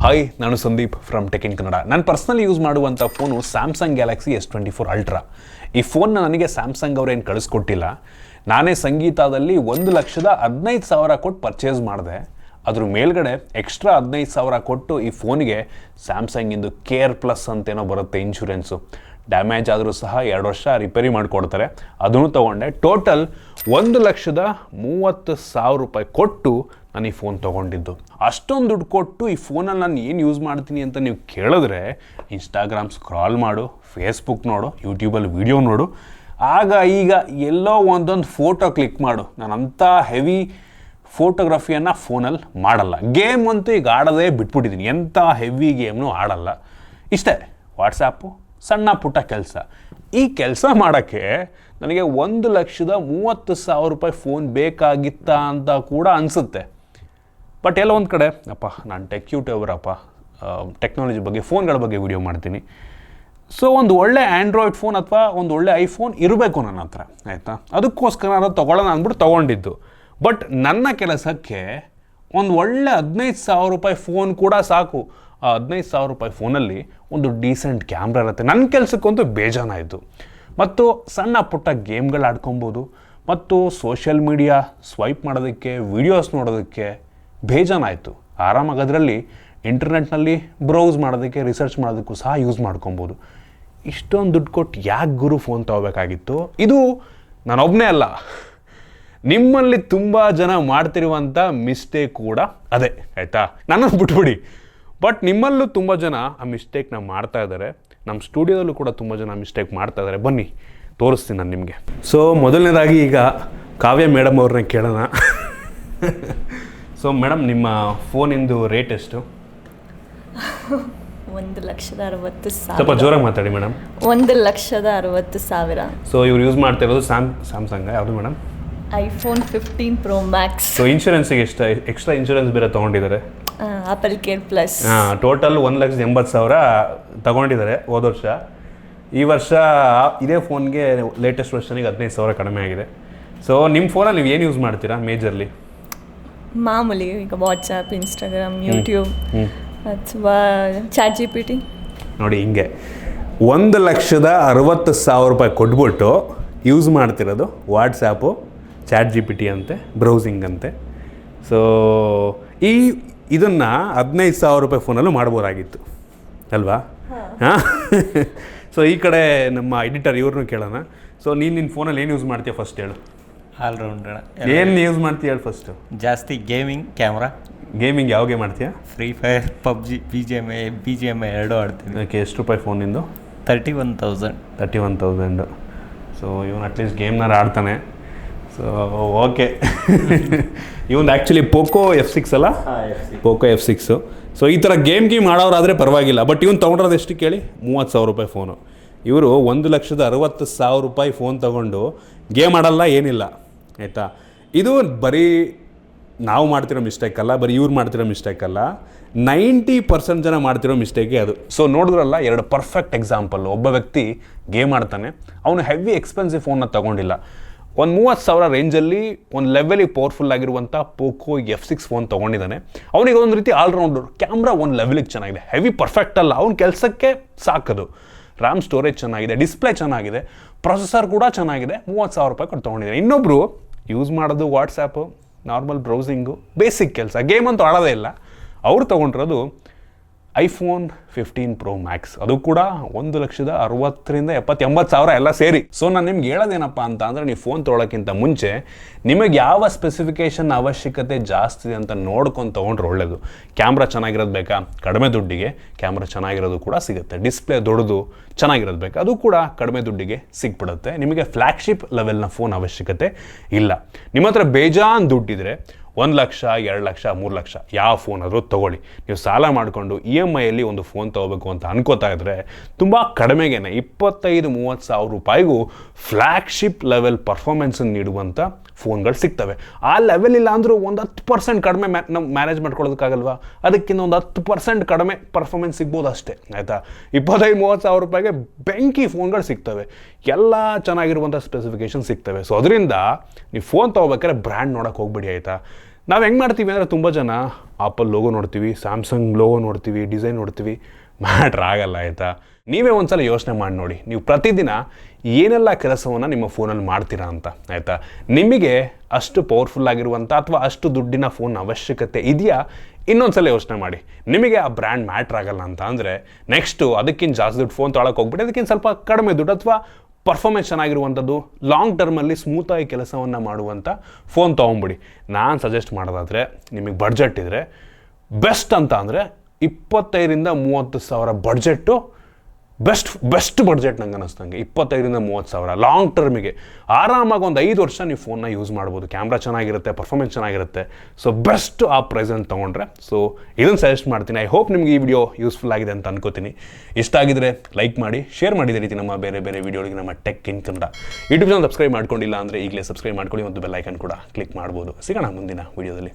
Hi, ನಾನು Sandeep from tech in Kannada. ನಾನು personally use ಮಾಡುವಂಥ phone Samsung Galaxy S24 ultra. ಈ ಫೋನ್ನ ನನಗೆ ಸ್ಯಾಮ್ಸಂಗ್ ಅವ್ರೇನು ಕಳಿಸ್ಕೊಟ್ಟಿಲ್ಲ. ನಾನೇ ಸಂಗೀತದಲ್ಲಿ 1,15,000 ಕೊಟ್ಟು ಪರ್ಚೇಸ್ ಮಾಡಿದೆ. ಅದ್ರ ಮೇಲ್ಗಡೆ ಎಕ್ಸ್ಟ್ರಾ 15,000 ಕೊಟ್ಟು ಈ ಫೋನಿಗೆ ಸ್ಯಾಮ್ಸಂಗಿಂದು ಕೇರ್ ಪ್ಲಸ್ ಅಂತೇನೋ ಬರುತ್ತೆ ಇನ್ಶೂರೆನ್ಸು. ಡ್ಯಾಮೇಜ್ ಆದರೂ ಸಹ 2 ವರ್ಷ ರಿಪೇರಿ ಮಾಡಿಕೊಡ್ತಾರೆ. ಅದನ್ನು ತೊಗೊಂಡೆ. ಟೋಟಲ್ 1,30,000 ರೂಪಾಯಿ ಕೊಟ್ಟು ನಾನು ಈ ಫೋನ್ ತೊಗೊಂಡಿದ್ದು. ಅಷ್ಟೊಂದು ದುಡ್ಡು ಕೊಟ್ಟು ಈ ಫೋನಲ್ಲಿ ನಾನು ಏನು ಯೂಸ್ ಮಾಡ್ತೀನಿ ಅಂತ ನೀವು ಕೇಳಿದ್ರೆ, ಇನ್ಸ್ಟಾಗ್ರಾಮ್ ಸ್ಕ್ರಾಲ್ ಮಾಡು, ಫೇಸ್ಬುಕ್ ನೋಡು, ಯೂಟ್ಯೂಬಲ್ಲಿ ವೀಡಿಯೋ ನೋಡು, ಆಗ ಈಗ ಎಲ್ಲೋ ಒಂದೊಂದು ಫೋಟೋ ಕ್ಲಿಕ್ ಮಾಡು. ನಾನು ಅಂಥ ಹೆವಿ ಫೋಟೋಗ್ರಫಿಯನ್ನು ಫೋನಲ್ಲಿ ಮಾಡಲ್ಲ. ಗೇಮ್ ಅಂತೂ ಈಗ ಆಡೋದೇ ಬಿಟ್ಬಿಟ್ಟಿದ್ದೀನಿ. ಎಂಥ ಹೆವಿ ಗೇಮ್ನೂ ಆಡಲ್ಲ. ಇಷ್ಟೇ, ವಾಟ್ಸಾಪು, ಸಣ್ಣ ಪುಟ್ಟ ಕೆಲಸ. ಈ ಕೆಲಸ ಮಾಡೋಕ್ಕೆ ನನಗೆ 1,30,000 ರೂಪಾಯಿ ಫೋನ್ ಬೇಕಾಗಿತ್ತಾ ಅಂತ ಕೂಡ ಅನಿಸುತ್ತೆ. ಬಟ್ ಎಲ್ಲ ಒಂದು ಕಡೆ ಅಪ್ಪ, ನಾನು ಟೆಕ್ ಯೂಟ್ಯೂಬರಪ್ಪ, ಟೆಕ್ನಾಲಜಿ ಬಗ್ಗೆ, ಫೋನ್ಗಳ ಬಗ್ಗೆ ವಿಡಿಯೋ ಮಾಡ್ತೀನಿ. ಸೊ ಒಂದು ಒಳ್ಳೆ ಆ್ಯಂಡ್ರಾಯ್ಡ್ ಫೋನ್ ಅಥವಾ ಒಂದು ಒಳ್ಳೆ ಐಫೋನ್ ಇರಬೇಕು ನನ್ನ ಹತ್ರ, ಆಯಿತಾ? ಅದಕ್ಕೋಸ್ಕರ ನಾನು ತೊಗೊಳ್ಳೋಣ ಅಂದ್ಬಿಟ್ಟು ತೊಗೊಂಡಿದ್ದು. ಬಟ್ ನನ್ನ ಕೆಲಸಕ್ಕೆ ಒಂದು ಒಳ್ಳೆ 15,000 ರೂಪಾಯಿ ಫೋನ್ ಕೂಡ ಸಾಕು. ಆ 15,000 ರೂಪಾಯಿ ಫೋನಲ್ಲಿ ಒಂದು ಡೀಸೆಂಟ್ ಕ್ಯಾಮ್ರಾ ಇರುತ್ತೆ. ನನ್ನ ಕೆಲಸಕ್ಕಂತೂ ಬೇಜಾನಾಯಿತು. ಮತ್ತು ಸಣ್ಣ ಪುಟ್ಟ ಗೇಮ್ಗಳು ಆಡ್ಕೊಬೋದು, ಮತ್ತು ಸೋಷಿಯಲ್ ಮೀಡಿಯಾ ಸ್ವೈಪ್ ಮಾಡೋದಕ್ಕೆ, ವೀಡಿಯೋಸ್ ನೋಡೋದಕ್ಕೆ ಬೇಜಾನಾಯಿತು. ಆರಾಮಾಗಿ ಅದರಲ್ಲಿ ಇಂಟರ್ನೆಟ್ನಲ್ಲಿ ಬ್ರೌಸ್ ಮಾಡೋದಕ್ಕೆ, ರಿಸರ್ಚ್ ಮಾಡೋದಕ್ಕೂ ಸಹ ಯೂಸ್ ಮಾಡ್ಕೊಬೋದು. ಇಷ್ಟೊಂದು ದುಡ್ಡು ಕೊಟ್ಟು ಯಾಕೆ ಗುರು ಫೋನ್ ತೊಗೋಬೇಕಾಗಿತ್ತು? ಇದು ನಾನೊಬ್ಬನೇ ಅಲ್ಲ, ನಿಮ್ಮಲ್ಲಿ ತುಂಬ ಜನ ಮಾಡ್ತಿರುವಂಥ ಮಿಸ್ಟೇಕ್ ಕೂಡ ಅದೇ, ಆಯಿತಾ? ನನ್ನನ್ನು ಬಿಟ್ಬಿಡಿ. ಬಟ್ ನಿಮ್ಮಲ್ಲೂ ತುಂಬ ಜನ ಆ ಮಿಸ್ಟೇಕ್ನ ಮಾಡ್ತಾ ಇದ್ದಾರೆ. ನಮ್ಮ ಸ್ಟುಡಿಯೋದಲ್ಲೂ ಕೂಡ ತುಂಬ ಜನ ಮಿಸ್ಟೇಕ್ ಮಾಡ್ತಾ ಇದ್ದಾರೆ. ಬನ್ನಿ ತೋರಿಸ್ತೀನಿ ನಾನು ನಿಮಗೆ. ಸೊ ಮೊದಲನೇದಾಗಿ ಈಗ ಕಾವ್ಯ ಮೇಡಮ್ ಅವ್ರನ್ನ ಕೇಳೋಣ. ಸೊ ಮೇಡಮ್, ನಿಮ್ಮ ಫೋನಿಂದು ರೇಟ್ ಎಷ್ಟು? 1,60,000. ಸ್ವಲ್ಪ ಜೋರಾಗಿ ಮಾತಾಡಿ ಮೇಡಮ್. 1,60,000. ಸೊ ಇವ್ರು ಯೂಸ್ ಮಾಡ್ತಿರೋದು ಸ್ಯಾಮ್ಸಂಗ್ ಯಾವುದು madam? iPhone 15 Pro Max. So ಇನ್ಶೂರೆನ್ಸಿಗೆ ಎಷ್ಟು ಎಕ್ಸ್ಟ್ರಾ ಇನ್ಶೂರೆನ್ಸ್ ಬೇರೆ ತೊಗೊಂಡಿದ್ದಾರೆ? AppleCare plus. ಟೋಟಲ್ 1,80,000 ತಗೊಂಡಿದ್ದಾರೆ ಹೋದ ವರ್ಷ. ಈ ವರ್ಷ ಇದೇ ಫೋನ್ಗೆ ಲೇಟೆಸ್ಟ್ ವರ್ಷನಿಗೆ 15,000 ಕಡಿಮೆ ಆಗಿದೆ. ಸೊ ನಿಮ್ಮ ಫೋನಲ್ಲಿ ನೀವು ಏನು ಯೂಸ್ ಮಾಡ್ತೀರಾ ಮೇಜರ್ಲಿ? ಮಾಮೂಲಿ ಈಗ ವಾಟ್ಸಪ್, ಇನ್ಸ್ಟಾಗ್ರಾಮ್, ಯೂಟ್ಯೂಬ್ ಅಥವಾ ಚಾಟ್ GPT. ನೋಡಿ, ಹಿಂಗೆ 1,60,000 ರೂಪಾಯಿ ಕೊಟ್ಬಿಟ್ಟು ಯೂಸ್ ಮಾಡ್ತಿರೋದು ವಾಟ್ಸಾಪು, ಚಾಟ್ GPT ಅಂತೆ, ಬ್ರೌಸಿಂಗ್ ಅಂತೆ. ಸೊ ಇದನ್ನು 15,000 ರೂಪಾಯಿ ಫೋನಲ್ಲೂ ಮಾಡ್ಬೋದಾಗಿತ್ತು ಅಲ್ವಾ? ಹಾಂ. ಸೊ ಈ ಕಡೆ ನಮ್ಮ ಎಡಿಟರ್ ಇವ್ರನ್ನೂ ಕೇಳೋಣ. ಸೊ ನಿನ್ನ ಫೋನಲ್ಲಿ ಏನು ಯೂಸ್ ಮಾಡ್ತೀಯ ಫಸ್ಟ್ ಹೇಳು. ಆಲ್ರೌಂಡರ್. ಏನು ಯೂಸ್ ಮಾಡ್ತೀಯ ಹೇಳು ಫಸ್ಟು. ಜಾಸ್ತಿ ಗೇಮಿಂಗ್, ಕ್ಯಾಮ್ರಾ. ಗೇಮಿಂಗ್ ಯಾವ ಗೇಮ್ ಮಾಡ್ತೀಯಾ? ಫ್ರೀ ಫೈರ್, ಪಬ್ಜಿ, BGMI ಎರಡೂ ಆಡ್ತೀನಿ. ಓಕೆ, ಎಷ್ಟು ರೂಪಾಯಿ ಫೋನ್ ನಿಂದು? 31,000. 31,000. ಸೊ ಇವನು ಅಟ್ಲೀಸ್ಟ್ ಗೇಮ್ನಾರ ಆಡ್ತಾನೆ. So okay. ಇವನು ಆ್ಯಕ್ಚುಲಿ ಪೋಕೋ F6 ಅಲ್ಲ? Poco F6. ಸೊ ಈ ಥರ ಗೇಮ್ ಆಡೋರಾದರೆ ಪರವಾಗಿಲ್ಲ. ಬಟ್ ಇವನು ತೊಗೊಂಡಿರೋದು ಎಷ್ಟು ಕೇಳಿ? 30,000 ರೂಪಾಯಿ ಫೋನು. ಇವರು 1,60,000 ರೂಪಾಯಿ ಫೋನ್ ತೊಗೊಂಡು ಗೇಮ್ ಆಡಲ್ಲ, ಏನಿಲ್ಲ, ಆಯಿತಾ? ಇದು ಬರೀ ನಾವು ಮಾಡ್ತಿರೋ ಮಿಸ್ಟೇಕ್ ಅಲ್ಲ, ಬರೀ ಇವ್ರು ಮಾಡ್ತಿರೋ ಮಿಸ್ಟೇಕ್ ಅಲ್ಲ, 90% ಜನ ಮಾಡ್ತಿರೋ ಮಿಸ್ಟೇಕೇ ಅದು. ಸೊ ನೋಡಿದ್ರಲ್ಲ, 2 ಪರ್ಫೆಕ್ಟ್ ಎಕ್ಸಾಂಪಲ್. ಒಬ್ಬ ವ್ಯಕ್ತಿ ಗೇಮ್ ಆಡ್ತಾನೆ, ಅವನು ಹೆವಿ ಎಕ್ಸ್ಪೆನ್ಸಿವ್ ಫೋನ್ನ ತೊಗೊಂಡಿಲ್ಲ. ಒಂದು 30,000 ರೇಂಜಲ್ಲಿ ಒಂದು ಲೆವೆಲಿಗೆ ಪವರ್ಫುಲ್ ಆಗಿರುವಂಥ ಪೋಕೋ F6 ಫೋನ್ ತೊಗೊಂಡಿದ್ದಾನೆ. ಅವನಿಗೆ ಒಂದು ರೀತಿ ಆಲ್ರೌಂಡರ್. ಕ್ಯಾಮ್ರಾ ಒಂದು ಲೆವೆಲಿಗೆ ಚೆನ್ನಾಗಿದೆ, ಹೆವಿ ಪರ್ಫೆಕ್ಟ್ ಅಲ್ಲ, ಅವ್ನ ಕೆಲಸಕ್ಕೆ ಸಾಕದು. ರ್ಯಾಮ್ ಸ್ಟೋರೇಜ್ ಚೆನ್ನಾಗಿದೆ, ಡಿಸ್ಪ್ಲೇ ಚೆನ್ನಾಗಿದೆ, ಪ್ರೊಸೆಸರ್ ಕೂಡ ಚೆನ್ನಾಗಿದೆ. 30,000 ರೂಪಾಯಿ ಕೊಟ್ಟು ತೊಗೊಂಡಿದ್ದಾರೆ. ಇನ್ನೊಬ್ಬರು ಯೂಸ್ ಮಾಡೋದು ವಾಟ್ಸಾಪು, ನಾರ್ಮಲ್ ಬ್ರೌಸಿಂಗು, ಬೇಸಿಕ್ ಕೆಲಸ, ಗೇಮ್ ಅಂತೂ ಆಡೋದೇ ಇಲ್ಲ. ಅವ್ರು ತೊಗೊಂಡಿರೋದು iPhone 15 Pro Max. ಅದು ಕೂಡ 1,60,000-80,000 ಎಲ್ಲ ಸೇರಿ. ಸೊ ನಾನು ನಿಮ್ಗೆ ಹೇಳೋದೇನಪ್ಪ ಅಂತ ಅಂದರೆ, ನೀವು ಫೋನ್ ತೊಗೊಳೋಕ್ಕಿಂತ ಮುಂಚೆ ನಿಮಗೆ ಯಾವ ಸ್ಪೆಸಿಫಿಕೇಷನ್ ಅವಶ್ಯಕತೆ ಜಾಸ್ತಿ ಇದೆ ಅಂತ ನೋಡ್ಕೊಂಡು ತೊಗೊಂಡ್ರೆ ಒಳ್ಳೆಯದು. ಕ್ಯಾಮ್ರಾ ಚೆನ್ನಾಗಿರೋದು ಬೇಕಾ? ಕಡಿಮೆ ದುಡ್ಡಿಗೆ ಕ್ಯಾಮ್ರಾ ಚೆನ್ನಾಗಿರೋದು ಕೂಡ ಸಿಗುತ್ತೆ. ಡಿಸ್ಪ್ಲೇ ದೊಡ್ಡದು ಚೆನ್ನಾಗಿರೋದು ಬೇಕಾ? ಅದು ಕೂಡ ಕಡಿಮೆ ದುಡ್ಡಿಗೆ ಸಿಕ್ಬಿಡುತ್ತೆ. ನಿಮಗೆ ಫ್ಲ್ಯಾಗ್ಶಿಪ್ ಲೆವೆಲ್ನ ಫೋನ್ ಅವಶ್ಯಕತೆ ಇಲ್ಲ. ನಿಮ್ಮ ಹತ್ರ ಬೇಜಾನ್ ದುಡ್ಡಿದ್ರೆ 1 ಲಕ್ಷ, 2 ಲಕ್ಷ, 3 ಲಕ್ಷ ಯಾವ ಫೋನ್ ಆದರೂ ತೊಗೊಳ್ಳಿ. ನೀವು ಸಾಲ ಮಾಡಿಕೊಂಡು EMIಯಲ್ಲಿ ಒಂದು ಫೋನ್ ತೊಗೋಬೇಕು ಅಂತ ಅನ್ಕೋತಾ ಇದ್ದರೆ, ತುಂಬ ಕಡಿಮೆಗೇನೆ 25,000-30,000 ರೂಪಾಯಿಗೂ ಫ್ಲ್ಯಾಗ್ಶಿಪ್ ಲೆವೆಲ್ ಪರ್ಫಾರ್ಮೆನ್ಸನ್ನು ನೀಡುವಂಥ ಫೋನ್ಗಳು ಸಿಗ್ತವೆ. ಆ ಲೆವೆಲ್ ಇಲ್ಲ ಅಂದರೂ ಒಂದು 10% ಕಡಿಮೆ ನಾವು ಮ್ಯಾನೇಜ್ ಮಾಡ್ಕೊಳ್ಳೋದಕ್ಕಾಗಲ್ವಾ? ಅದಕ್ಕಿಂತ ಒಂದು 10% ಕಡಿಮೆ ಪರ್ಫಾರ್ಮೆನ್ಸ್ ಸಿಗ್ಬೋದು ಅಷ್ಟೇ, ಆಯಿತಾ? 25,000-30,000 ರೂಪಾಯಿಗೆ ಬೆಂಕಿ ಫೋನ್ಗಳು ಸಿಗ್ತವೆ, ಎಲ್ಲ ಚೆನ್ನಾಗಿರುವಂಥ ಸ್ಪೆಸಿಫಿಕೇಷನ್ ಸಿಗ್ತವೆ. ಸೊ ಅದರಿಂದ ನೀವು ಫೋನ್ ತೊಗೋಬೇಕಾದ್ರೆ ಬ್ರ್ಯಾಂಡ್ ನೋಡೋಕೆ ಹೋಗ್ಬಿಡಿ, ಆಯಿತಾ? ನಾವು ಹೆಂಗೆ ಮಾಡ್ತೀವಿ ಅಂದರೆ ತುಂಬ ಜನ ಆಪಲ್ ಲೋಗೋ ನೋಡ್ತೀವಿ, ಸ್ಯಾಮ್ಸಂಗ್ ಲೋಗೋ ನೋಡ್ತೀವಿ, ಡಿಸೈನ್ ನೋಡ್ತೀವಿ, ಮ್ಯಾಟ್ರ್ ಆಗಲ್ಲ ಆಯಿತಾ. ನೀವೇ ಒಂದ್ಸಲ ಯೋಚನೆ ಮಾಡಿ ನೋಡಿ, ನೀವು ಪ್ರತಿದಿನ ಏನೆಲ್ಲ ಕೆಲಸವನ್ನು ನಿಮ್ಮ ಫೋನಲ್ಲಿ ಮಾಡ್ತೀರಾ ಅಂತ ಆಯಿತಾ. ನಿಮಗೆ ಅಷ್ಟು ಪವರ್ಫುಲ್ ಆಗಿರುವಂಥ ಅಥವಾ ಅಷ್ಟು ದುಡ್ಡಿನ ಫೋನ್ ಅವಶ್ಯಕತೆ ಇದೆಯಾ? ಇನ್ನೊಂದು ಸಲ ಯೋಚನೆ ಮಾಡಿ. ನಿಮಗೆ ಆ ಬ್ರ್ಯಾಂಡ್ ಮ್ಯಾಟ್ರ್ ಆಗಲ್ಲ ಅಂತ ಅಂದರೆ ನೆಕ್ಸ್ಟು ಅದಕ್ಕಿಂತ ಜಾಸ್ತಿ ದುಡ್ಡು ಫೋನ್ ತೊಗೊಳಕ್ಕೆ ಹೋಗ್ಬಿಟ್ಟು ಅದಕ್ಕಿಂತ ಸ್ವಲ್ಪ ಕಡಿಮೆ ದುಡ್ಡು ಅಥವಾ ಪರ್ಫಾರ್ಮೆನ್ಸ್ ಚೆನ್ನಾಗಿರುವಂಥದ್ದು, ಲಾಂಗ್ ಟರ್ಮಲ್ಲಿ ಸ್ಮೂತಾಗಿ ಕೆಲಸವನ್ನು ಮಾಡುವಂಥ ಫೋನ್ ತೊಗೊಂಬಿಡಿ. ನಾನು ಸಜೆಸ್ಟ್ ಮಾಡೋದಾದರೆ ನಿಮಗೆ ಬಡ್ಜೆಟ್ ಇದ್ದರೆ ಬೆಸ್ಟ್ ಅಂತ ಅಂದರೆ 25,000-30,000 ಬಡ್ಜೆಟ್ಟು ಬೆಸ್ಟ್ ಬಡ್ಜೆಟ್ ನಂಗೆ ಅನ್ನಿಸ್ತಂಗೆ. 25,000-30,000 ಲಾಂಗ್ ಟರ್ಮಿಗೆ ಆರಾಮಾಗಿ ಒಂದು 5 ವರ್ಷ ನೀವು ಫೋನ್ನ ಯೂಸ್ ಮಾಡ್ಬೋದು. ಕ್ಯಾಮ್ರಾ ಚೆನ್ನಾಗಿರುತ್ತೆ, ಪರ್ಫಾರ್ಮೆನ್ಸ್ ಚೆನ್ನಾಗಿರುತ್ತೆ. ಸೊ ಬೆಸ್ಟ್ ಆ ಪ್ರೈಸನ್ನು ತೊಗೊಂಡ್ರೆ. ಸೊ ಇದನ್ನು ಸಜೆಸ್ಟ್ ಮಾಡ್ತೀನಿ. ಐ ಹೋಪ್ ನಿಮಗೆ ಈ ವಿಡಿಯೋ ಯೂಸ್ಫುಲ್ ಆಗಿದೆ ಅಂತ ಅನ್ಕೋತೀನಿ. ಇಷ್ಟ ಆಗಿದ್ರೆ ಲೈಕ್ ಮಾಡಿ, ಶೇರ್ ಮಾಡಿದ ರೀತಿ ನಮ್ಮ ಬೇರೆ ಬೇರೆ ವಿಡಿಯೋಗಳಿಗೆ ನಮ್ಮ tech in Kannada YouTube channel subscribe ಮಾಡ್ಕೊಂಡಿಲ್ಲ ಅಂದರೆ ಈಗಲೇ ಸಬ್ಸ್ಕ್ರೈಬ್ ಮಾಡ್ಕೊಳ್ಳಿ ಮತ್ತು ಬೆಲ್ ಐಕನ್ ಕೂಡ ಕ್ಲಿಕ್ ಮಾಡ್ಬೋದು. ಸಿಗೋಣ ಮುಂದಿನ ವಿಡಿಯೋದಲ್ಲಿ.